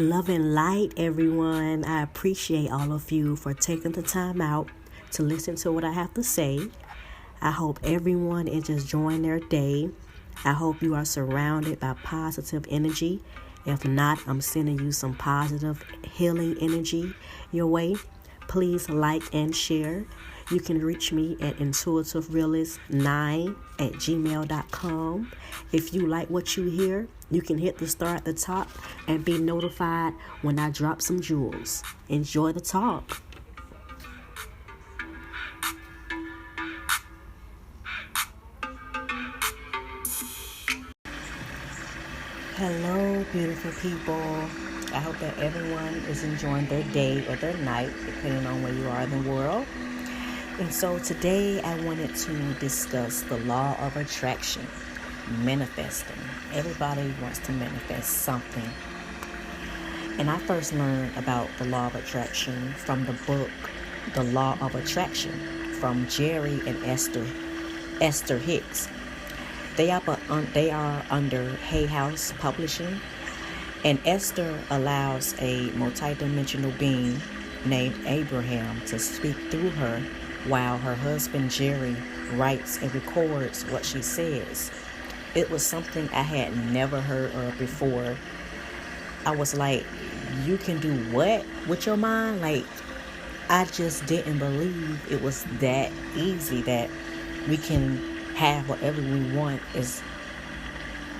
Love and light, everyone. I appreciate all of you for taking the time out to listen to what I have to say. I hope everyone is just enjoying their day. I hope you are surrounded by positive energy. If not, I'm sending you some positive healing energy your way. Please like and share. You can reach me at intuitiverealist9@gmail.com. If you like what you hear, you can hit the star at the top and be notified when I drop some jewels. Enjoy the talk. Hello, beautiful people. I hope that everyone is enjoying their day or their night, depending on where you are in the world. And so today I wanted to discuss the law of attraction, manifesting. Everybody wants to manifest something. And I first learned about the law of attraction from the book, The Law of Attraction, from Jerry and Esther Hicks. They are under Hay House Publishing, and Esther allows a multidimensional being named Abraham to speak through her while her husband Jerry writes and records what she says. It was something I had never heard of before. I was like, you can do what with your mind? Like, I just didn't believe it was that easy that we can have whatever we want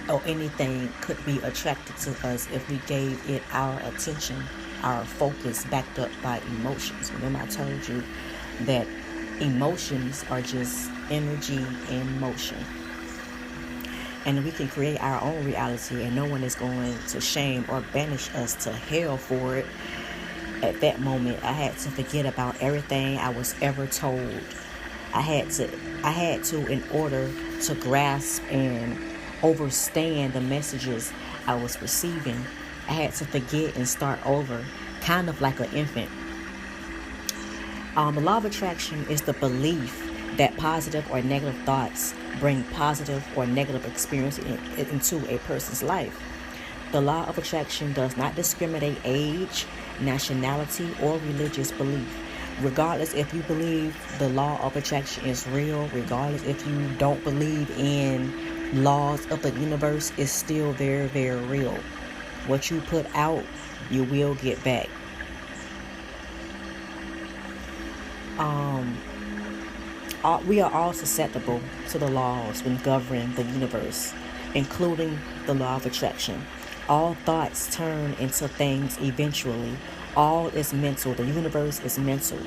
or anything could be attracted to us if we gave it our attention, our focus, backed up by emotions. Remember I told you that emotions are just energy in motion. And we can create our own reality, and no one is going to shame or banish us to hell for it. At that moment, I had to forget about everything I was ever told. I had to, in order to grasp and understand the messages I was receiving, I had to forget and start over, kind of like an infant. The law of attraction is the belief that positive or negative thoughts bring positive or negative experience into a person's life. The law of attraction does not discriminate age, nationality, or religious belief. Regardless if you believe the law of attraction is real, regardless if you don't believe in laws of the universe, is still very, very real. What you put out, you will get back. We are all susceptible to the laws when governing the universe, including the law of attraction. All thoughts turn into things eventually. All is mental. The universe is mental.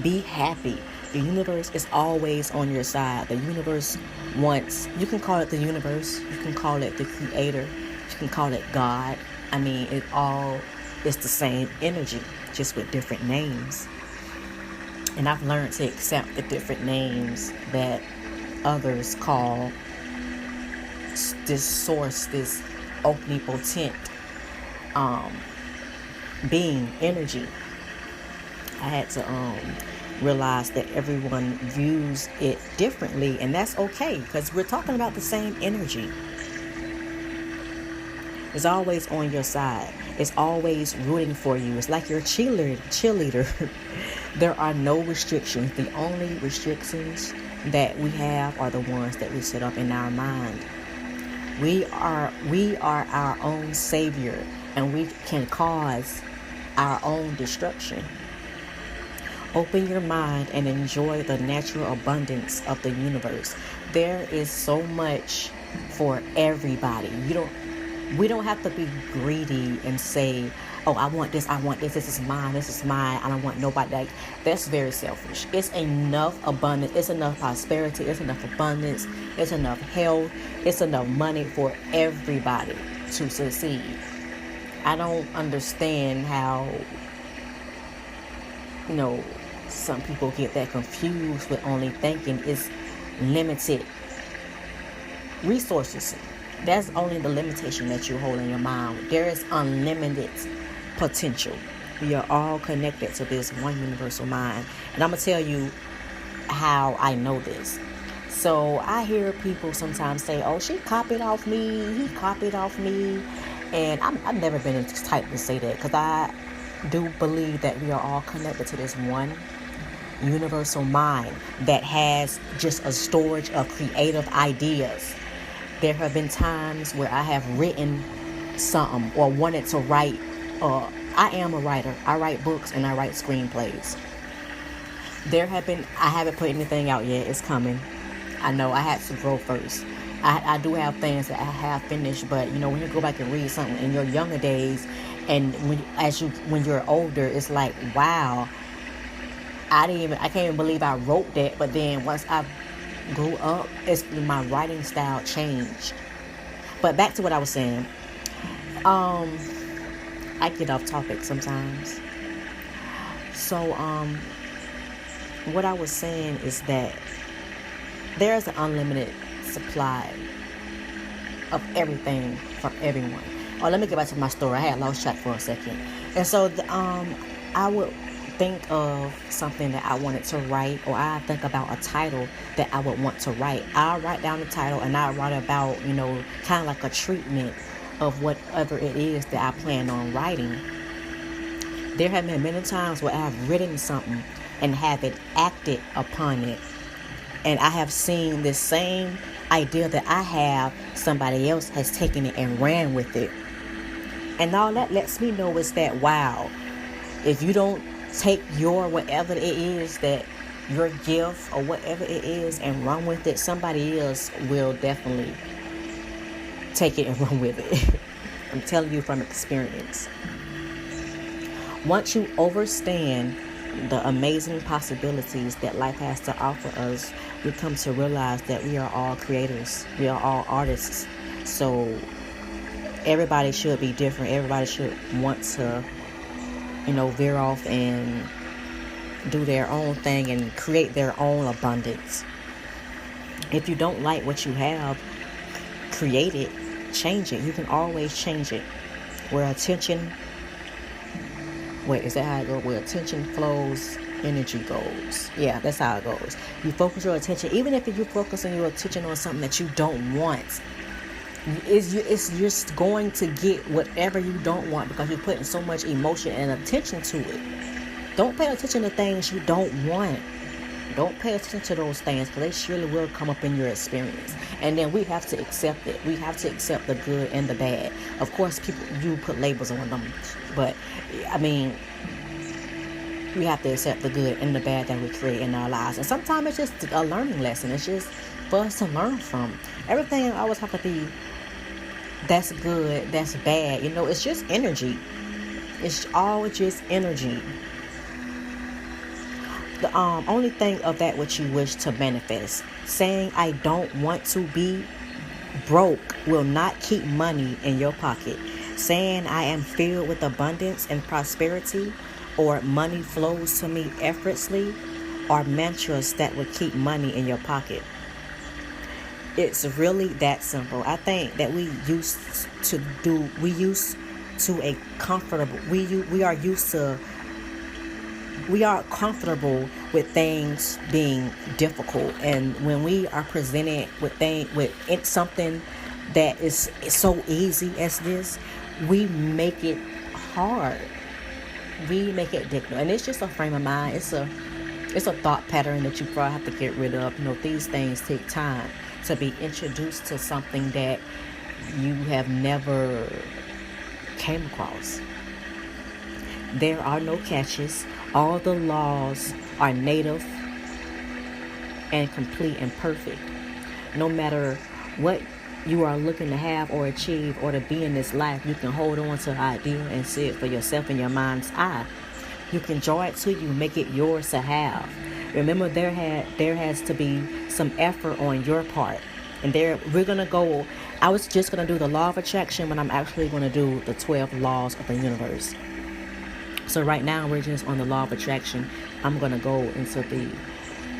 Be happy. The universe is always on your side. The universe wants, you can call it the universe, you can call it the creator, you can call it God. I mean, it all is the same energy, just with different names. And I've learned to accept the different names that others call this source, this omnipotent being, energy. I had to realize that everyone views it differently, and that's okay, because we're talking about the same energy. It's always on your side. It's always rooting for you. It's like your cheerleader. There are no restrictions. The only restrictions that we have are the ones that we set up in our mind. We are our own savior, and we can cause our own destruction. Open your mind and enjoy the natural abundance of the universe. There is so much for everybody. We don't have to be greedy and say, oh, I want this, this is mine, I don't want nobody. That's very selfish. It's enough abundance, it's enough prosperity, it's enough abundance, it's enough health, it's enough money for everybody to succeed. I don't understand how, some people get that confused with only thinking it's limited resources. That's only the limitation that you hold in your mind. There is unlimited potential. We are all connected to this one universal mind. And I'm going to tell you how I know this. So I hear people sometimes say, oh, she copied off me, he copied off me. And I've never been the type to say that, because I do believe that we are all connected to this one universal mind that has just a storage of creative ideas. There have been times where I have written something or wanted to write. I am a writer. I write books and I write screenplays. I haven't put anything out yet. It's coming. I know I had to grow first. I do have things that I have finished, but when you go back and read something in your younger days, and when you're older, it's like, wow, I can't even believe I wrote that. But then once I grew up, my writing style changed. But back to what I was saying. I get off topic sometimes. So what I was saying is that there's an unlimited supply of everything from everyone. Oh, let me get back to my story. I had lost track for a second. And so I would think of something that I wanted to write, or I think about a title that I would want to write. I'll write down the title and I'll write about, kind of like a treatment of whatever it is that I plan on writing. There have been many times where I've written something and haven't acted upon it. And I have seen this same idea that I have, somebody else has taken it and ran with it. And all that lets me know is that, wow, if you don't take your whatever it is, that your gift or whatever it is, and run with it, somebody else will definitely take it and run with it. I'm telling you from experience. Once you understand the amazing possibilities that life has to offer us, we come to realize that we are all creators. We are all artists. So everybody should be different. Everybody should want to, veer off and do their own thing and create their own abundance. If you don't like what you have, create it, change it. You can always change it. Is that how it goes? Where attention flows, energy goes. Yeah, that's how it goes. You focus your attention, even if you focus on your attention on something that you don't want, it's just going to get whatever you don't want, because you're putting so much emotion and attention to it. Don't pay attention to things you don't want. Don't pay attention to those things, because they surely will come up in your experience. And then we have to accept it. We have to accept the good and the bad. Of course, you put labels on them. But, we have to accept the good and the bad that we create in our lives. And sometimes it's just a learning lesson. It's just for us to learn from. Everything always have to be, that's good, that's bad. It's just energy. It's all just energy. The only thing of that which you wish to manifest. Saying I don't want to be broke will not keep money in your pocket. Saying I am filled with abundance and prosperity, or money flows to me effortlessly, are mantras that will keep money in your pocket. It's really that simple. I think that we are comfortable with things being difficult, and when we are presented with something that is so easy as this, we make it hard. We make it difficult, and it's just a frame of mind. It's a thought pattern that you probably have to get rid of. These things take time to be introduced to something that you have never came across. There are no catches. All the laws are native and complete and perfect. No matter what you are looking to have or achieve or to be in this life, you can hold on to an idea and see it for yourself in your mind's eye. You can draw it to you, make it yours to have. Remember, there has to be some effort on your part. And I was just going to do the law of attraction, but I'm actually going to do the 12 laws of the universe. So right now we're just on the law of attraction. I'm going to go into the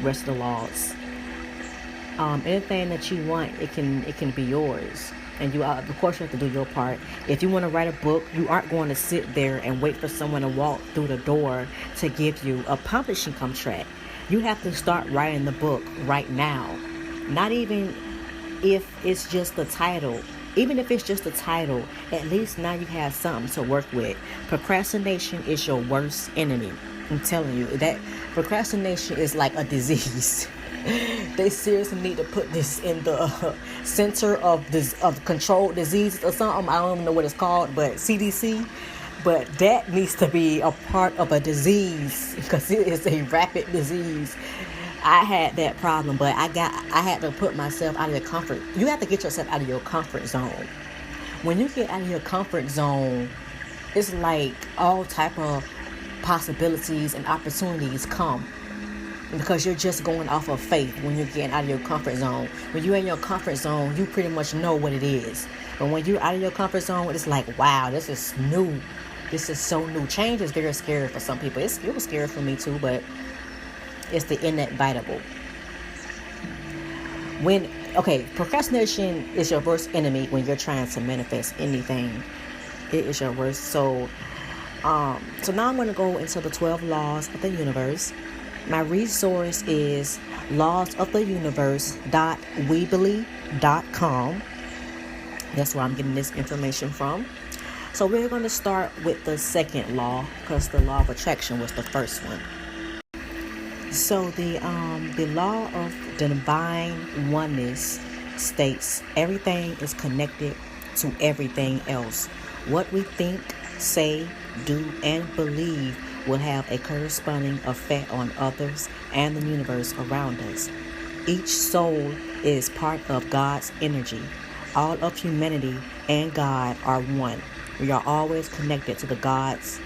rest of the laws. Anything that you want, it can be yours. And you, of course, you have to do your part. If you want to write a book, you aren't going to sit there and wait for someone to walk through the door to give you a publishing contract. You have to start writing the book right now. Not even if it's just the title. Even if it's just a title, at least now you have something to work with. Procrastination is your worst enemy. I'm telling you, that procrastination is like a disease. They seriously need to put this in the center of controlled diseases or something. I don't even know what it's called, but CDC. But that needs to be a part of a disease, because it is a rapid disease. I had that problem, but I had to put myself out of the comfort. You have to get yourself out of your comfort zone. When you get out of your comfort zone, it's like all type of possibilities and opportunities come, because you're just going off of faith when you're getting out of your comfort zone. When you're in your comfort zone, you pretty much know what it is. But when you're out of your comfort zone, it's like, wow, this is new. This is so new. Change is very scary for some people. It was scary for me too, but it's the inevitable. Procrastination is your worst enemy when you're trying to manifest anything. It is your worst. So now I'm going to go into the 12 laws of the universe. My resource is lawsoftheuniverse.weebly.com. That's where I'm getting this information from. So we're going to start with the second law, because the law of attraction was the first one. So the law of divine oneness states everything is connected to everything else. What we think, say, do, and believe will have a corresponding effect on others and the universe around us. Each soul is part of God's energy. All of humanity and God are one. We are always connected to the God's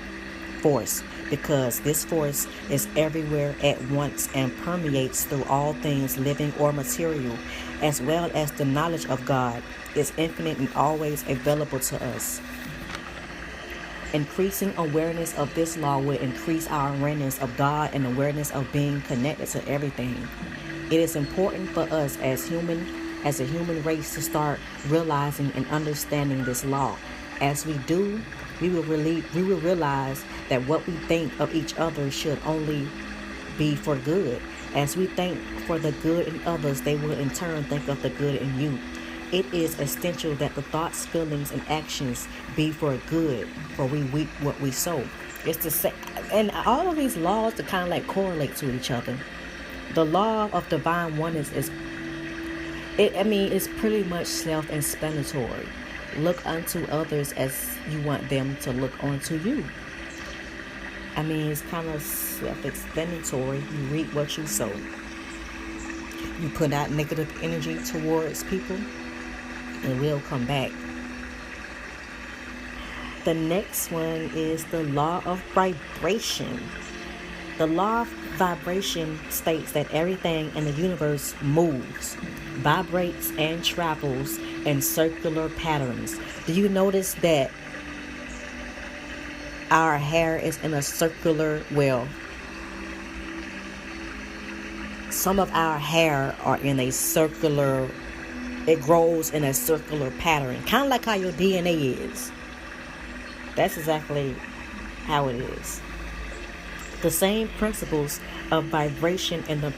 force, because this force is everywhere at once and permeates through all things living or material, as well as the knowledge of God is infinite and always available to us. Increasing awareness of this law will increase our awareness of God and awareness of being connected to everything. It is important for us as a human race to start realizing and understanding this law. As we do, we will realize that what we think of each other should only be for good. As we think for the good in others, they will in turn think of the good in you. It is essential that the thoughts, feelings, and actions be for good, for we reap what we sow. It's the same, and all of these laws to kind of like correlate to each other. The law of divine oneness it's pretty much self-explanatory. Look unto others as you want them to look unto you. It's kind of self-explanatory. You reap what you sow. You put out negative energy towards people, it will come back. The next one is the law of vibration. The law of vibration states that everything in the universe moves, vibrates, and travels in circular patterns. Do you notice that our hair is in a circular, some of our hair are in a circular, it grows in a circular pattern, kind of like how your DNA is. That's exactly how it is. The same principles of vibration in the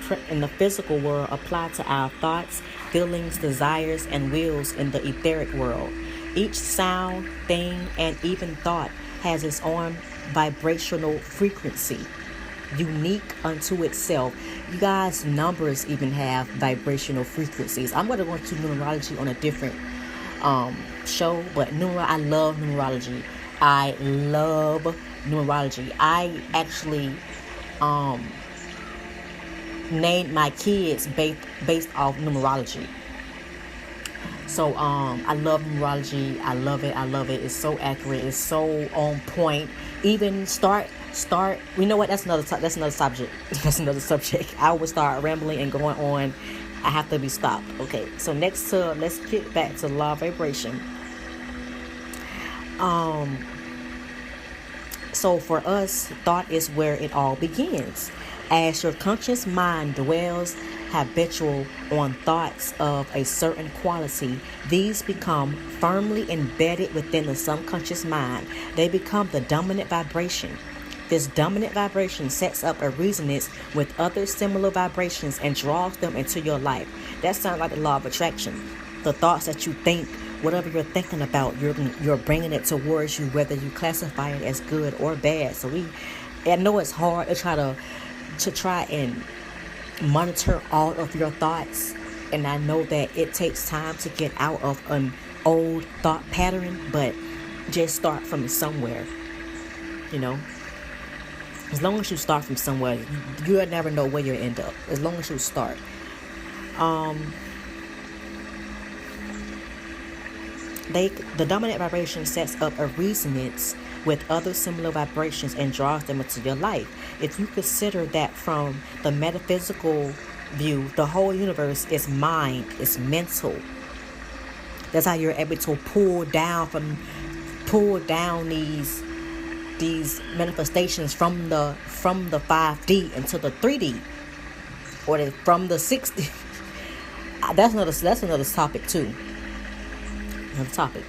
physical world apply to our thoughts, feelings, desires, and wills in the etheric world. Each sound, thing, and even thought has its own vibrational frequency, unique unto itself. You guys, numbers even have vibrational frequencies. I'm going to go into numerology on a different show, but I love numerology. I actually named my kids based off numerology. So I love numerology. I love it. It's so accurate. It's so on point. Even start. You know what? That's another subject. That's another subject. I would start rambling and going on. I have to be stopped. Okay. So let's get back to law of vibration. So for us, thought is where it all begins. As your conscious mind dwells habitual on thoughts of a certain quality, these become firmly embedded within the subconscious mind. They become the dominant vibration. This dominant vibration sets up a resonance with other similar vibrations and draws them into your life. That sounds like the law of attraction. The thoughts that you think whatever you're thinking about, you're bringing it towards you, whether you classify it as good or bad. So I know it's hard to try and monitor all of your thoughts, and I know that it takes time to get out of an old thought pattern, but just start from somewhere. As long as you start from somewhere, you'll never know where you'll end up. As long as you start. The dominant vibration sets up a resonance with other similar vibrations and draws them into your life. If you consider that from the metaphysical view, the whole universe is mind, it's mental. That's how you're able to pull down these manifestations from the 5D into the 3D, or from the 6D. That's another topic too. Another topic.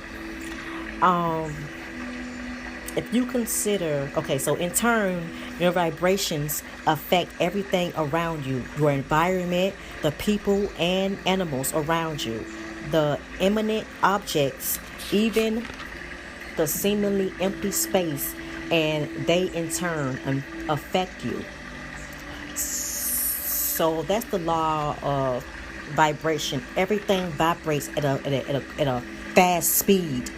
If you consider, so in turn, your vibrations affect everything around you, your environment, the people and animals around you, the imminent objects, even the seemingly empty space, and they in turn affect you. So that's the law of vibration. Everything vibrates at a fast speed.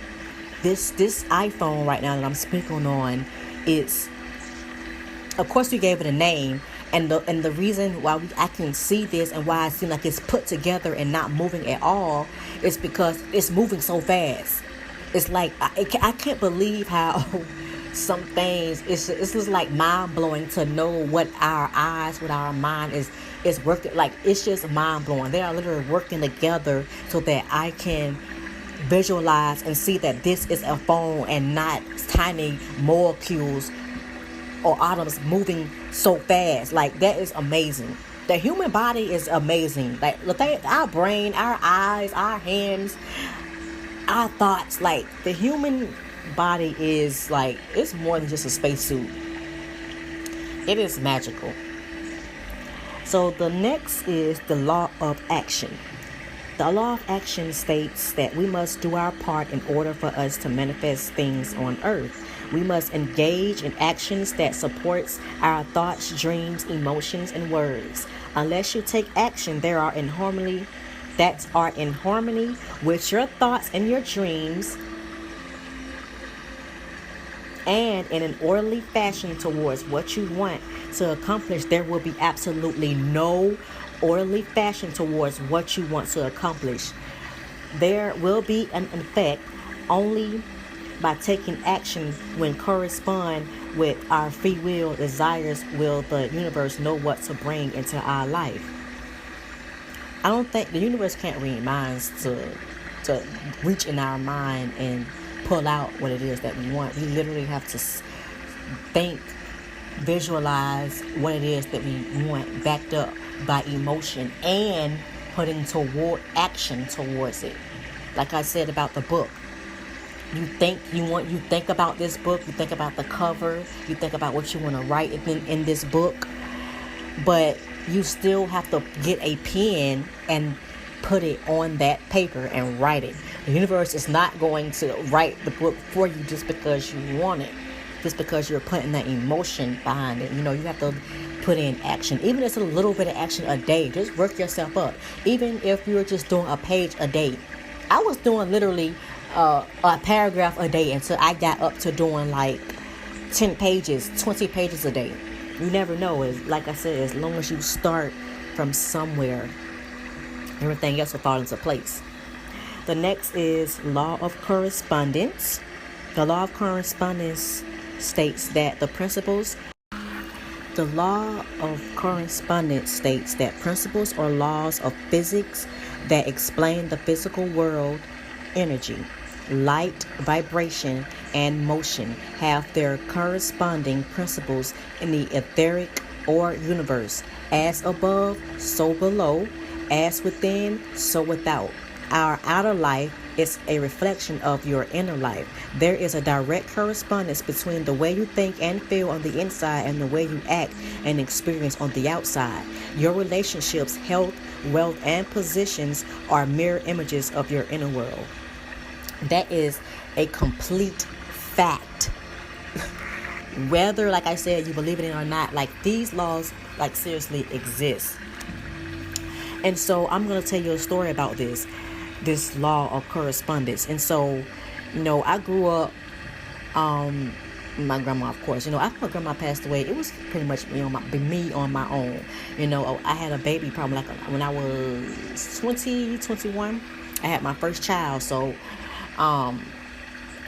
This iPhone right now that I'm speaking on is, of course, we gave it a name, and the reason why I can see this and why it seems like it's put together and not moving at all is because it's moving so fast. It's like I can't believe how some things, it's just like mind blowing to know what our eyes, what our mind is working. Like, it's just mind blowing. They are literally working together so that I can visualize and see that this is a phone and not tiny molecules or atoms moving so fast. Like, that is amazing. The human body is amazing. Like, our brain, our eyes, our hands, our thoughts, like, the human body is like, it's more than just a spacesuit. It is magical. So the next is the law of action. The law of action states that we must do our part in order for us to manifest things on earth. We must engage in actions that supports our thoughts, dreams, emotions, and words. Unless you take action that are in harmony with your thoughts and your dreams, and in an orderly fashion towards what you want to accomplish, there will be absolutely no orderly fashion towards what you want to accomplish. There will be an effect only by taking action when correspond with our free will desires. Will the universe know what to bring into our life? I don't think the universe can't read minds to reach in our mind and pull out what it is that we want. We literally have to think, visualize what it is that we want, backed up by emotion and putting toward action towards it. Like I said about the book, you think about this book, you think about the cover, you think about what you want to write in this book, but you still have to get a pen and put it on that paper and write it. The universe is not going to write the book for you just because you want it, just because you're putting that emotion behind it. You have to put in action. Even if it's a little bit of action a day, just work yourself up. Even if you're just doing a page a day. I was doing literally a paragraph a day until I got up to doing like 10 pages, 20 pages a day. You never know. Like I said, as long as you start from somewhere, everything else will fall into place. The next is law of correspondence. The law of correspondence states that principles or laws of physics that explain the physical world, energy, light, vibration, and motion have their corresponding principles in the etheric or universe. As above, so below. As within, so without. Our outer life is a reflection of your inner life. There is a direct correspondence between the way you think and feel on the inside and the way you act and experience on the outside. Your relationships, health, wealth, and positions are mirror images of your inner world. That is a complete fact. Whether, like I said, you believe it or not, like these laws, like seriously exist. And so I'm going to tell you a story about this law of correspondence. And so, I grew up, my grandma, of course, after my grandma passed away, it was pretty much me on my own. I had a baby probably like when I was 21. I had my first child. So,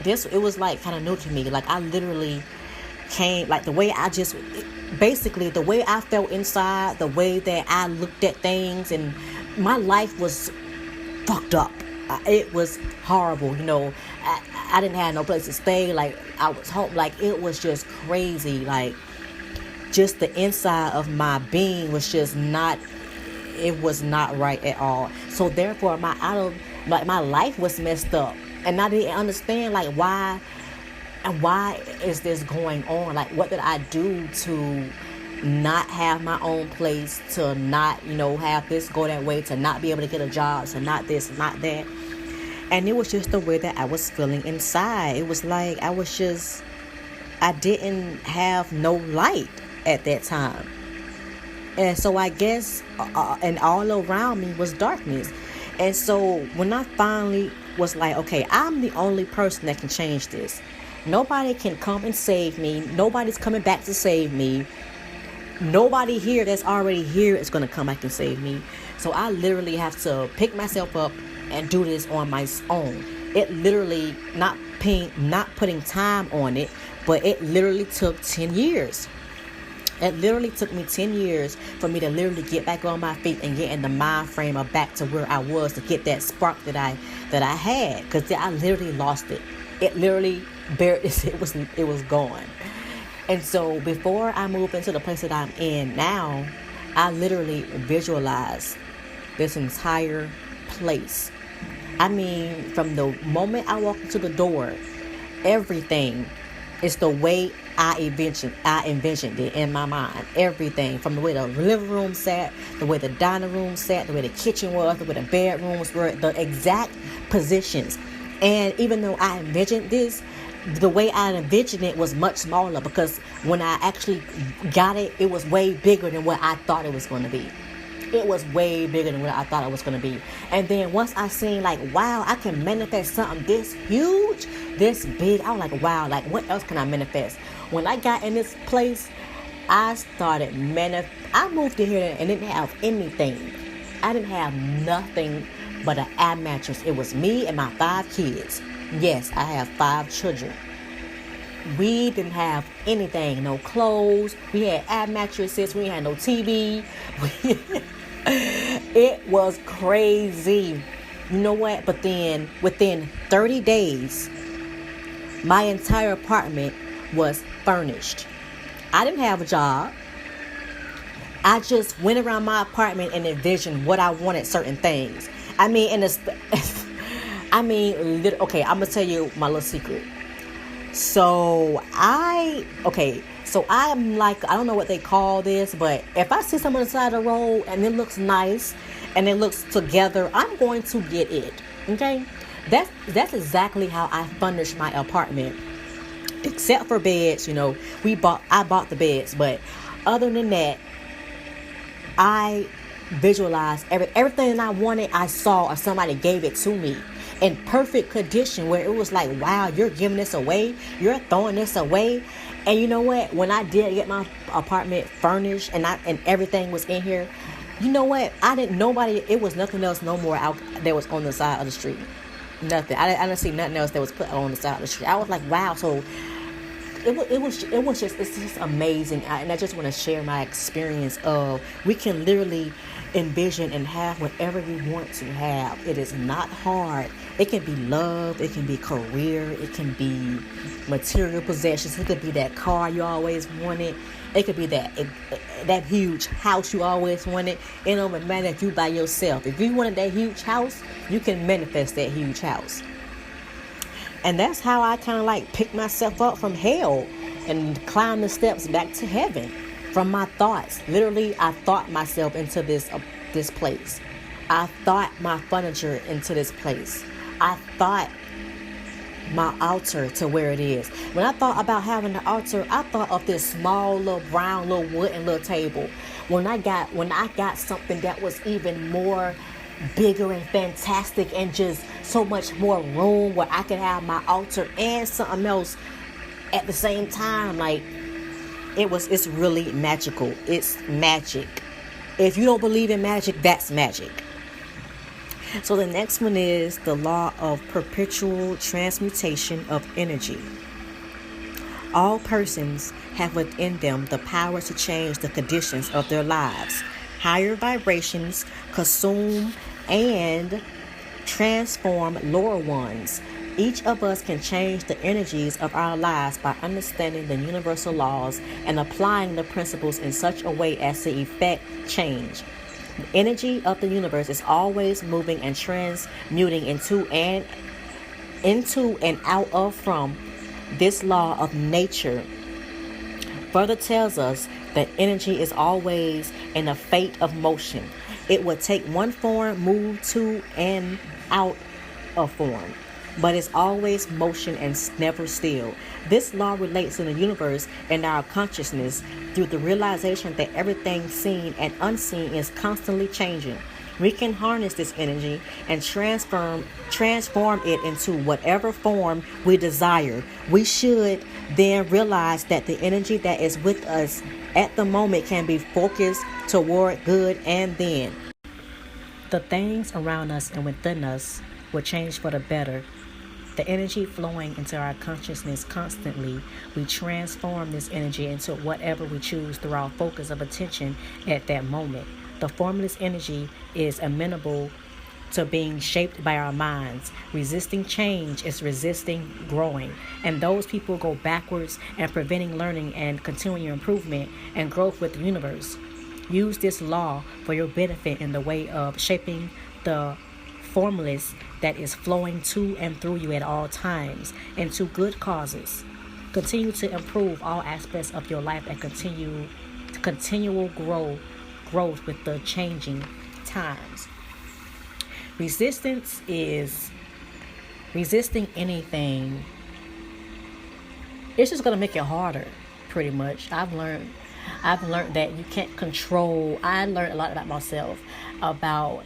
it was like kind of new to me. Like I literally came, like the way the way I felt inside, the way that I looked at things, and my life was fucked up. It was horrible. I didn't have no place to stay. Like I was home. Like it was just crazy. Like just the inside of my being was just not. It was not right at all. So therefore, my life was messed up, and I didn't understand like why. And why is this going on? Like, what did I do to not have my own place, to not, have this go that way, to not be able to get a job, to not this, not that? And it was just the way that I was feeling inside. It was like I didn't have no light at that time. And so I guess, and all around me was darkness. And so when I finally was like, okay, I'm the only person that can change this. Nobody can come and save me. Nobody's coming back to save me. Nobody here that's already here is going to come back and save me. So I literally have to pick myself up and do this on my own. It literally, not putting time on it, but it literally took 10 years. It literally took me 10 years for me to literally get back on my feet and get in the mind frame of back to where I was, to get that spark that I had. Because I literally lost it. It literally it was gone. And so before I moved into the place that I'm in now, I literally visualized this entire place. I mean, from the moment I walked into the door, everything is the way I envisioned it in my mind. Everything, from the way the living room sat, the way the dining room sat, the way the kitchen was, the way the bedrooms were, the exact positions. And even though I envisioned this, the way I envisioned it was much smaller, because when I actually got it, it was way bigger than what I thought it was going to be. It was way bigger than what I thought it was going to be. And then once I seen like, wow, I can manifest something this huge, this big, I was like, wow, like what else can I manifest? When I got in this place, I started I moved in here and didn't have anything. I didn't have nothing but an air mattress. It was me and my 5 kids. Yes, I have 5 children. We didn't have anything, no clothes. We had air mattresses. We had no TV. It was crazy. You know what? But then within 30 days, my entire apartment was furnished. I didn't have a job. I just went around my apartment and envisioned what I wanted, certain things. I mean, okay, I'm going to tell you my little secret. So I'm like, I don't know what they call this, but if I see someone on the side of the road and it looks nice and it looks together, I'm going to get it. Okay? That's exactly how I furnished my apartment. Except for beds, I bought the beds, but other than that, I visualized everything that I wanted. I saw, or somebody gave it to me in perfect condition, where it was like, wow, you're giving this away, you're throwing this away. And you know what, when I did get my apartment furnished and everything was in here, you know what, it was nothing else no more out that was on the side of the street. Nothing. I didn't see nothing else that was put on the side of the street. I was like, wow. So it's just amazing. And I just want to share my experience of, we can literally envision and have whatever we want to have. It is not hard. It can be love, it can be career, it can be material possessions, it could be that car you always wanted, it could be that huge house you always wanted. It don't matter if you by yourself. If you wanted that huge house, you can manifest that huge house. And that's how I kind of like picked myself up from hell and climbed the steps back to heaven from my thoughts. Literally, I thought myself into this place. I thought my furniture into this place. I thought my altar to where it is. When I thought about having the altar, I thought of this small little brown little wooden little table. When I got something that was even more bigger and fantastic and just so much more room where I could have my altar and something else at the same time, like it's really magical. It's magic. If you don't believe in magic, that's magic. So the next one is the law of perpetual transmutation of energy. All persons have within them the power to change the conditions of their lives. Higher vibrations consume and transform lower ones. Each of us can change the energies of our lives by understanding the universal laws and applying the principles in such a way as to effect change. The energy of the universe is always moving and transmuting into and out of from. This law of nature further tells us that energy is always in a fate of motion. It will take one form, move to and out of form, but it's always motion and never still. This law relates to the universe and our consciousness through the realization that everything seen and unseen is constantly changing. We can harness this energy and transform it into whatever form we desire. We should then realize that the energy that is with us at the moment can be focused toward good, and then the things around us and within us will change for the better. The energy flowing into our consciousness constantly, we transform this energy into whatever we choose through our focus of attention at that moment. The formless energy is amenable to being shaped by our minds. Resisting change is resisting growing. And those people go backwards and preventing learning and continuing improvement and growth with the universe. Use this law for your benefit in the way of shaping the formless that is flowing to and through you at all times into good causes. Continue to improve all aspects of your life and continual growth with the changing times. Resistance is resisting anything. It's just going to make it harder, pretty much. I've learned that you can't control. I learned a lot about myself, about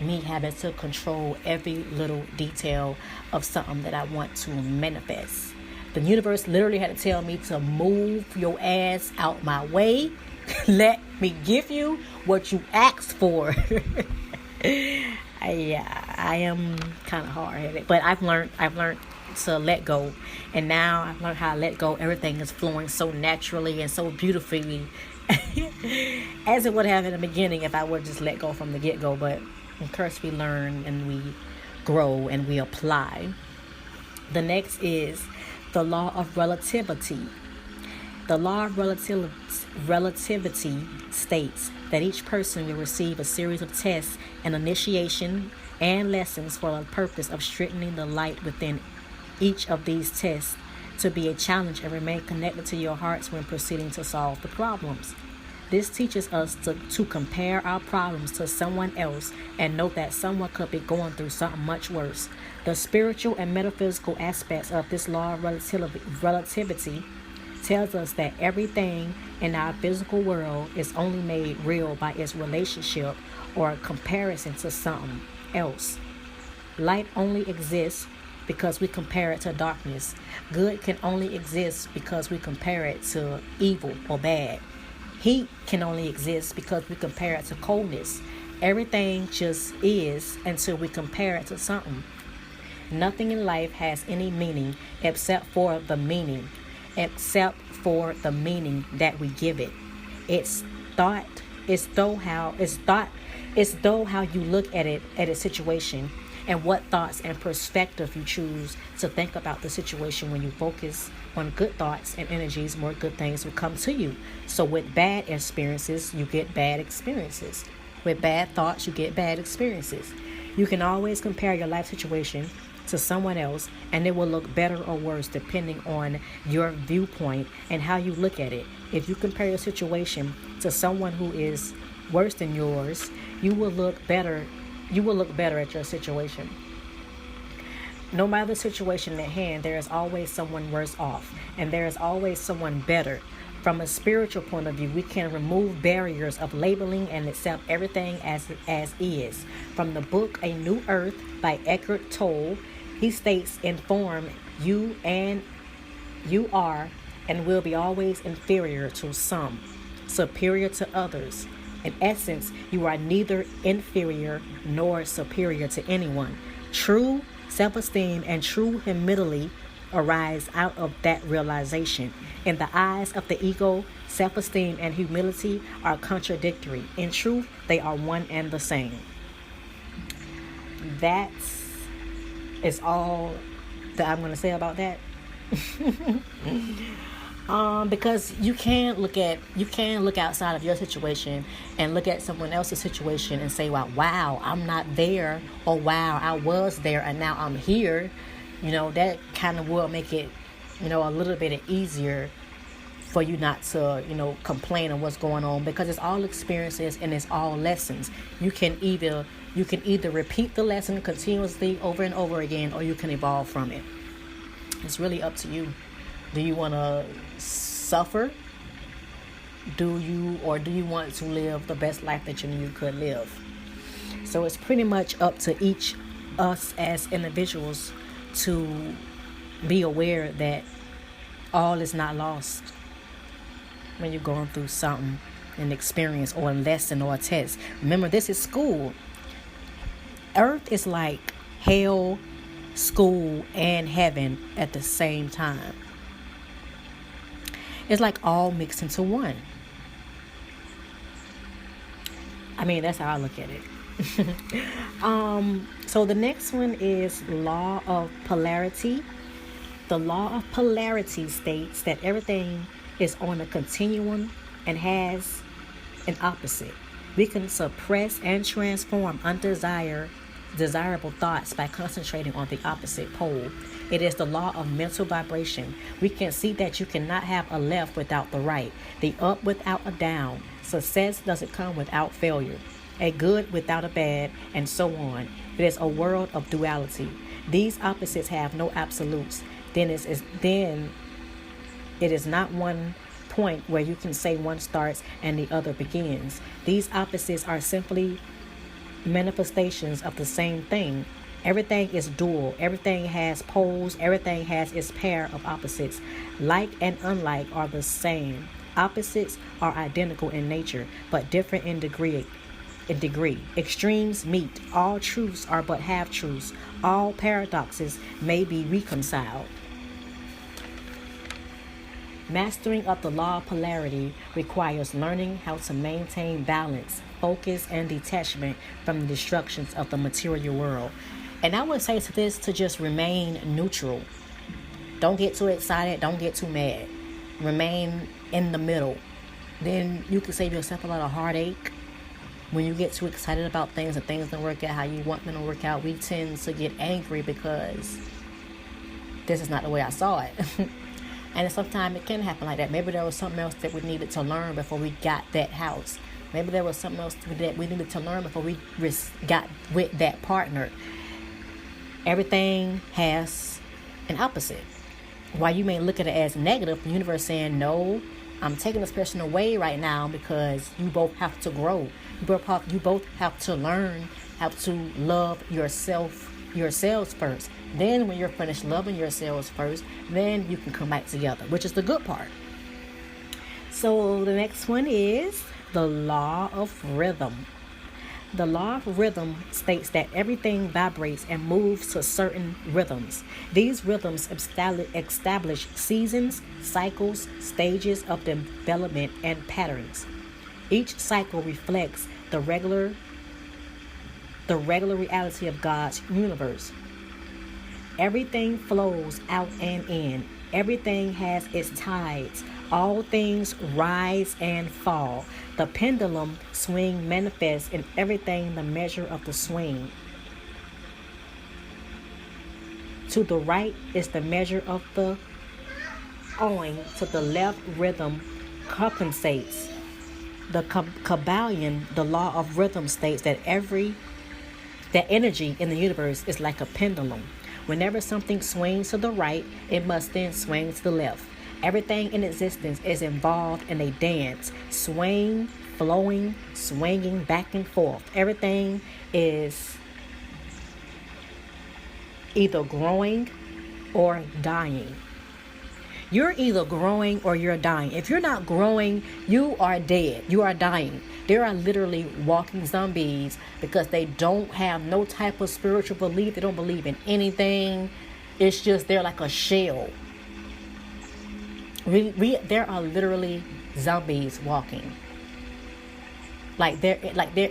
me having to control every little detail of something that I want to manifest. The universe literally had to tell me to move your ass out my way. Let me give you what you asked for. Yeah, I am kind of hard-headed, but I've learned to let go, and now I've learned how to let go. Everything is flowing so naturally and so beautifully, as it would have in the beginning if I would just let go from the get-go. But of course, we learn and we grow and we apply. The next is the law of relativity. The law of relativity states that each person will receive a series of tests and initiation and lessons for the purpose of strengthening the light within each of these tests to be a challenge and remain connected to your hearts when proceeding to solve the problems. This teaches us to compare our problems to someone else and know that someone could be going through something much worse. The spiritual and metaphysical aspects of this law of relativity tells us that everything in our physical world is only made real by its relationship or comparison to something else. Light only exists because we compare it to darkness. Good can only exist because we compare it to evil or bad. Heat can only exist because we compare it to coldness. Everything just is until we compare it to something. Nothing in life has any meaning except for the meaning that we give it. It's though how you look at a situation and what thoughts and perspective you choose to think about the situation. When you focus on good thoughts and energies, more good things will come to you. So with bad experiences, you get bad experiences. With bad thoughts, you get bad experiences. You can always compare your life situation to someone else, and it will look better or worse depending on your viewpoint and how you look at it. If you compare your situation to someone who is worse than yours, you will look better at your situation. No matter the situation at hand, there is always someone worse off, and there is always someone better. From a spiritual point of view, we can remove barriers of labeling and accept everything as is. From the book A New Earth by Eckhart Tolle, he states, inform you are and will be always inferior to some, superior to others. In essence, you are neither inferior nor superior to anyone. True self-esteem and true humility arise out of that realization. In the eyes of the ego, self-esteem and humility are contradictory. In truth, they are one and the same. That is all that I'm going to say about that. Because you can look outside of your situation and look at someone else's situation and say, well, wow, I'm not there, or wow, I was there and now I'm here. That kind of will make it, a little bit easier for you not to, complain of what's going on, because it's all experiences and it's all lessons. You can either repeat the lesson continuously over and over again, or you can evolve from it. It's really up to you. Do you want to suffer? Do you want to live the best life that you knew you could live? So it's pretty much up to each us as individuals to be aware that all is not lost when you're going through something, an experience or a lesson or a test. Remember, this is school. Earth is like hell, school, and heaven at the same time. It's like all mixed into one. I mean, that's how I look at it. So the next one is law of polarity. The law of polarity states that everything is on a continuum and has an opposite. We can suppress and transform desirable thoughts by concentrating on the opposite pole. It is the law of mental vibration. We can see that you cannot have a left without the right, the up without a down. Success doesn't come without failure, a good without a bad, and so on. It is a world of duality. These opposites have no absolutes. Then it is not one point where you can say one starts and the other begins. These opposites are simply manifestations of the same thing. Everything is dual. Everything has poles. Everything has its pair of opposites. Like and unlike are the same. Opposites are identical in nature, but different in degree. Extremes meet. All truths are but half-truths. All paradoxes may be reconciled. Mastering of the law of polarity requires learning how to maintain balance, focus, and detachment from the destructions of the material world. And I would say to this to just remain neutral. Don't get too excited. Don't get too mad. Remain in the middle. Then you can save yourself a lot of heartache. When you get too excited about things and things don't work out how you want them to work out, we tend to get angry because this is not the way I saw it. And sometimes it can happen like that. Maybe there was something else that we needed to learn before we got that house. Maybe there was something else that we needed to learn before we got with that partner. Everything has an opposite. While you may look at it as negative, the universe saying, no, I'm taking this person away right now because you both have to grow. You both have to learn how to love yourselves first. Then when you're finished loving yourselves first, then you can come back together, which is the good part. So the next one is the law of rhythm. The law of rhythm states that everything vibrates and moves to certain rhythms. These rhythms establish seasons, cycles, stages of development, and patterns. Each cycle reflects the regular reality of God's universe. Everything flows out and in. Everything has its tides. All things rise and fall. The pendulum swing manifests in everything the measure of the swing. To the right is the measure of the owing. To the left, rhythm compensates. The Kabbalion, the law of rhythm, states that energy in the universe is like a pendulum. Whenever something swings to the right, it must then swing to the left. Everything in existence is involved in a dance, swaying, flowing, swinging back and forth. Everything is either growing or dying. You're either growing or you're dying. If you're not growing, you are dead. You are dying. There are literally walking zombies because they don't have no type of spiritual belief. They don't believe in anything. It's just they're like a shell. There are literally zombies walking. Like their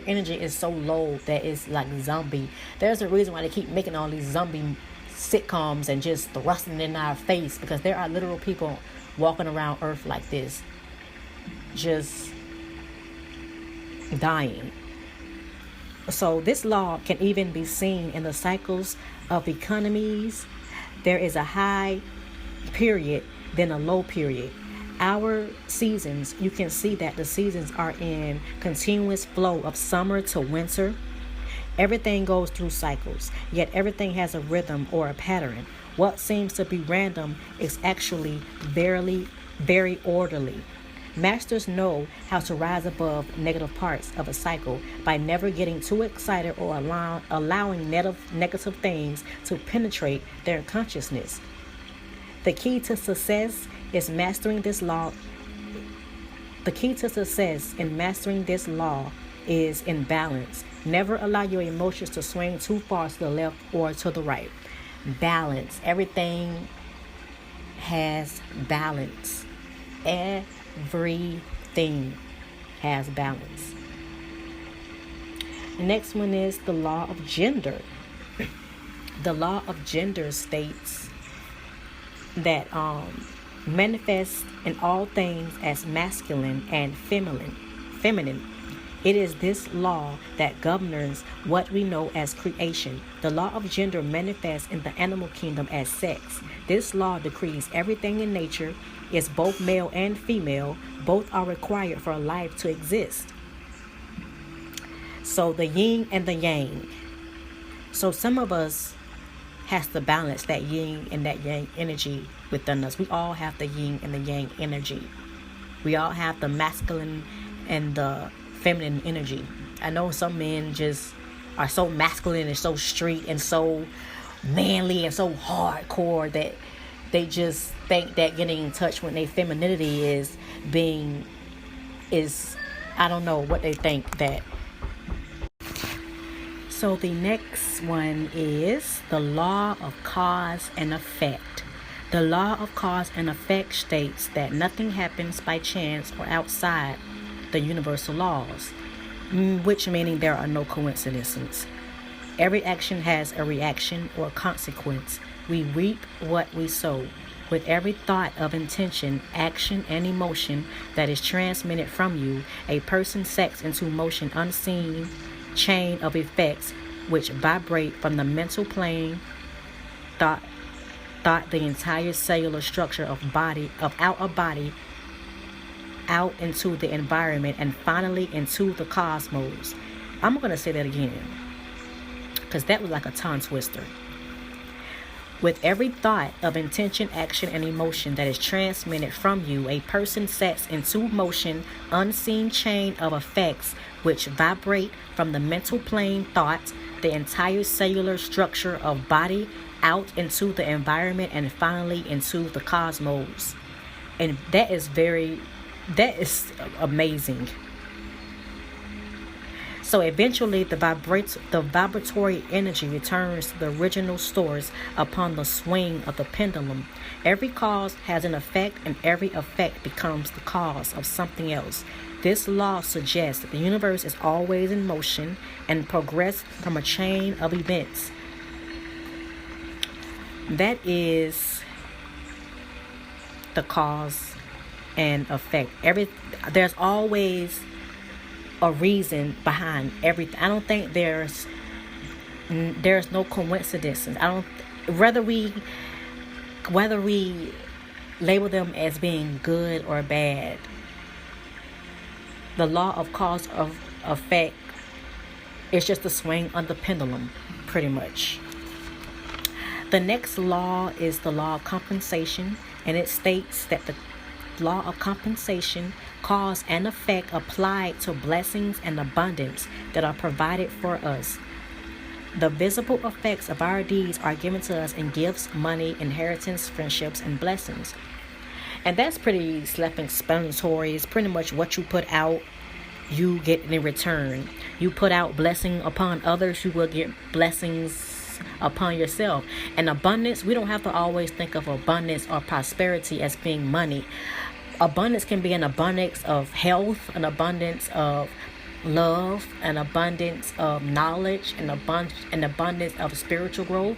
energy is so low that it's like zombie. There's a reason why they keep making all these zombie sitcoms and just thrusting it in our face, because there are literal people walking around Earth like this, just dying. So this law can even be seen in the cycles of economies. There is a high period, then a low period. Our seasons, you can see that the seasons are in continuous flow of summer to winter. Everything goes through cycles, yet everything has a rhythm or a pattern. What seems to be random is actually very orderly. Masters know how to rise above negative parts of a cycle by never getting too excited or allowing negative things to penetrate their consciousness. The key to success is mastering this law. The key to success in mastering this law is in balance. Never allow your emotions to swing too far to the left or to the right. Balance. Everything has balance. Everything has balance. The next one is the law of gender. The law of gender states that manifests in all things as masculine and feminine. It is this law that governs what we know as creation. The law of gender manifests in the animal kingdom as sex. This law decrees everything in nature is both male and female. Both are required for life to exist. So the yin and the yang. So some of us has to balance that yin and that yang energy within us. We all have the yin and the yang energy. We all have the masculine and the feminine energy. I know some men just are so masculine and so street and so manly and so hardcore that they just think that getting in touch with their femininity is I don't know what they think that. So the next one is the law of cause and effect. The law of cause and effect states that nothing happens by chance or outside the universal laws, which meaning there are no coincidences. Every action has a reaction or consequence. We reap what we sow. With every thought of intention, action, and emotion that is transmitted from you, a person sets into motion unseen chain of effects which vibrate from the mental plane, thought the entire cellular structure of our body out into the environment and finally into the cosmos. I'm going to say that again because that was like a tongue twister. With every thought of intention, action, and emotion that is transmitted from you, a person sets into motion unseen chain of effects which vibrate from the mental plane thought, the entire cellular structure of body out into the environment and finally into the cosmos. And that is amazing. So eventually the vibratory energy returns to the original source upon the swing of the pendulum. Every cause has an effect, and every effect becomes the cause of something else. This law suggests that the universe is always in motion and progress from a chain of events. That is the cause and effect. There's always a reason behind everything. I don't think there's no coincidences. Whether we label them as being good or bad, the law of cause of effect is just a swing on the pendulum, pretty much. The next law is the law of compensation, and it states that the law of compensation, cause and effect applied to blessings and abundance that are provided for us. The visible effects of our deeds are given to us in gifts, money, inheritance, friendships, and blessings. And that's pretty self-explanatory. It's pretty much what you put out, you get in return. You put out blessing upon others, you will get blessings upon yourself. And abundance, we don't have to always think of abundance or prosperity as being money. Abundance can be an abundance of health, an abundance of love, an abundance of knowledge, an abundance of spiritual growth.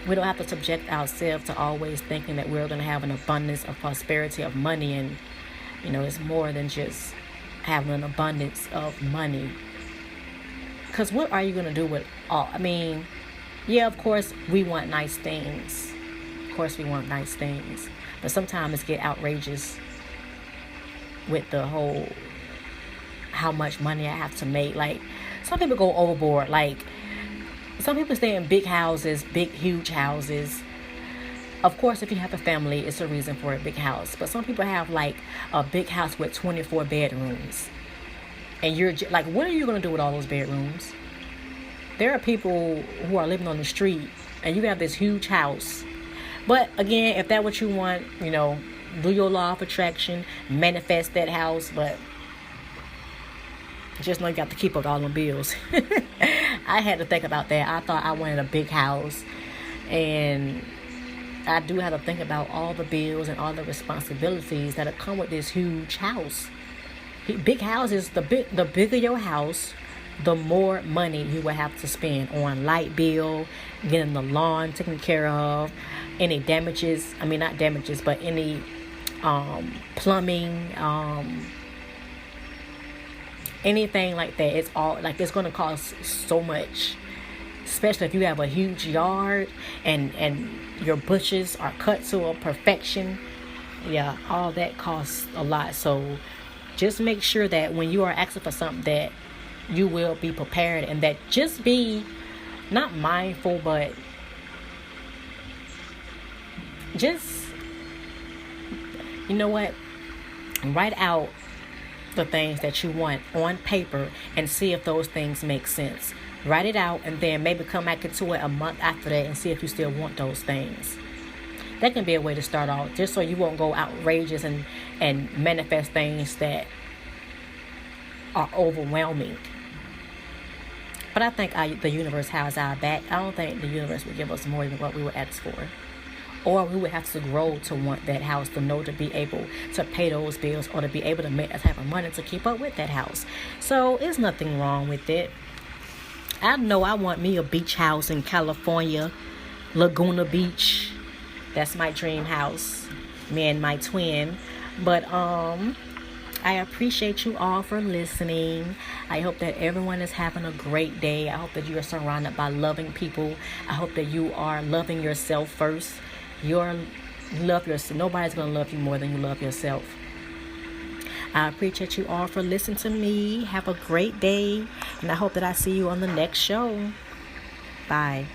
We don't have to subject ourselves to always thinking that we're going to have an abundance of prosperity of money, and it's more than just having an abundance of money. Because what are you going to do with all? Yeah, of course we want nice things. But sometimes it get outrageous with the whole how much money I have to make. Like, some people go overboard. Like, some people stay in big houses, huge houses. Of course, if you have a family, it's a reason for a big house. But some people have like a big house with 24 bedrooms. And you're like, what are you going to do with all those bedrooms? There are people who are living on the street and you have this huge house. But again, if that's what you want, do your law of attraction, manifest that house. But just know you got to keep up all them bills. I had to think about that. I thought I wanted a big house. And I do have to think about all the bills and all the responsibilities that come with this huge house. Big houses, the bigger your house, the more money you will have to spend on light bill, getting the lawn taken care of, any damages, not damages, but any plumbing, anything like that. It's all like, it's going to cost so much, especially if you have a huge yard and your bushes are cut to a perfection. Yeah, all that costs a lot. So just make sure that when you are asking for something, that you will be prepared, and that just be not mindful, but just, write out the things that you want on paper and see if those things make sense. Write it out and then maybe come back into it a month after that and see if you still want those things. That can be a way to start off, just so you won't go outrageous and manifest things that are overwhelming. But I think the universe has our back. I don't think the universe would give us more than what we would ask for. Or we would have to grow to want that house, to be able to pay those bills, or to be able to make that type of money to keep up with that house. So there's nothing wrong with it. I know I want me a beach house in California, Laguna Beach. That's my dream house, me and my twin. But I appreciate you all for listening. I hope that everyone is having a great day. I hope that you are surrounded by loving people. I hope that you are loving yourself first. Love yourself. Nobody's going to love you more than you love yourself. I appreciate you all for listening to me. Have a great day. And I hope that I see you on the next show. Bye.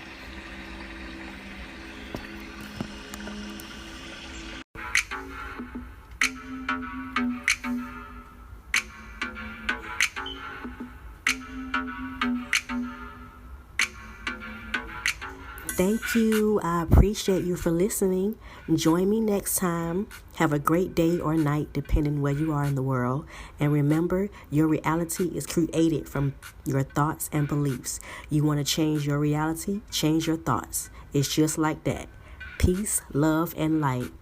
Thank you. I appreciate you for listening. Join me next time. Have a great day or night, depending where you are in the world. And remember, your reality is created from your thoughts and beliefs. You want to change your reality? Change your thoughts. It's just like that. Peace, love, and light.